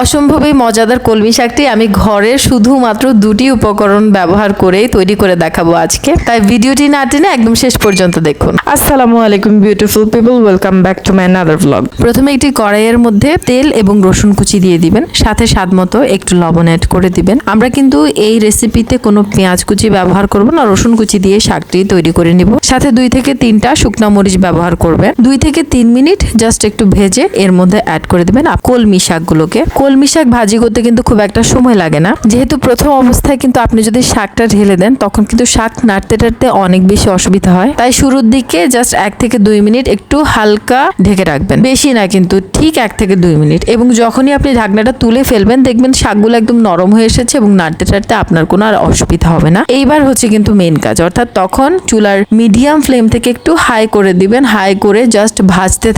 অসম্ভবই মজাদার কলমি শাকটি আমি ঘরের শুধুমাত্র দুটি উপকরণ ব্যবহার করেই তৈরি করে দেখাবো আজকে, তাই ভিডিওটি না টেনে একদম শেষ পর্যন্ত দেখুন। আসসালামু আলাইকুম beautiful people, welcome back to my another blog. প্রথমে একটি কড়াইয়ের মধ্যে তেল এবং রসুন কুচি দিয়ে দিবেন, সাথে স্বাদ মতো একটু লবণ অ্যাড করে দিবেন। আমরা কিন্তু এই রেসিপিতে কোনো পেঁয়াজ কুচি ব্যবহার করব না, রসুন কুচি দিয়ে শাকটি তৈরি করে নিব। সাথে 2 থেকে 3টা শুকনা মরিচ ব্যবহার করবেন। 2 থেকে 3 মিনিট জাস্ট একটু ভেজে এর মধ্যে অ্যাড করে দিবেন কলমি শাকগুলোকে। কলমি শাক ভাজি করতে কিন্তু খুব একটা সময় লাগে না, যেহেতু প্রথম অবস্থায় কিন্তু আপনি যদি শাকটা ঢেলে দেন তখন কিন্তু শাক নাড়তে টাড়তে অনেক বেশি অসুবিধা হয়। তাই শুরুর দিকে জাস্ট 1 থেকে 2 মিনিট একটু হালকা ঢেকে রাখবেন, বেশি না কিন্তু, ঠিক 1 থেকে 2 মিনিট। এবং যখনই আপনি ঢাকনাটা তুলে ফেলবেন দেখবেন শাকগুলো একদম নরম হয়ে এসেছে এবং নাড়তে টাড়তে আপনার কোনো আর অসুবিধা হবে না। এইবার হচ্ছে কিন্তু মেন কাজ, অর্থাৎ তখন চুলার মিডিয়াম ফ্লেম থেকে একটু হাই করে দিবেন, হাই করে জাস্ট ভাজতে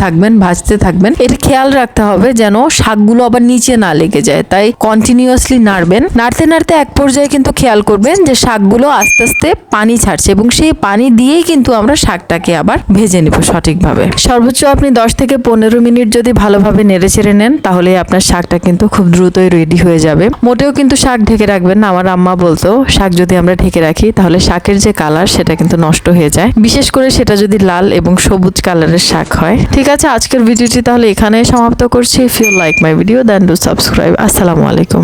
থাকবেন। এটা খেয়াল রাখতে হবে যেন শাকগুলো আবার নিচে না লেগে যায়, তাই কন্টিনিউয়াসলি নাড়বেন। নাড়তে এক পর্যায়ে কিন্তু খেয়াল করবেন যে শাকগুলো আস্তে আস্তে পানি ছাড়ছে এবং সেই পানি দিয়েই কিন্তু আমরা শাকটাকে আবার ভেজে নিব সঠিকভাবে। সর্বোচ্চ আপনি 10 থেকে 15 মিনিট যদি ভালোভাবে নেড়ে চেড়ে নেন তাহলে আপনার শাকটা কিন্তু খুব দ্রুতই রেডি হয়ে যাবে। মোটেও কিন্তু শাক ঢেকে রাখবেন না। আমার আম্মা বলতো শাক যদি আমরা ঢেকে রাখি তাহলে শাকের যে কালার সেটা কিন্তু নষ্ট হয়ে যায়, বিশেষ করে সেটা যদি লাল এবং সবুজ কালারের শাক হয়। ঠিক আছে, আজকের ভিডিওটি তাহলে এখানে সমাপ্ত করছি। If you like my video then do subscribe. আসসালামু আলাইকুম।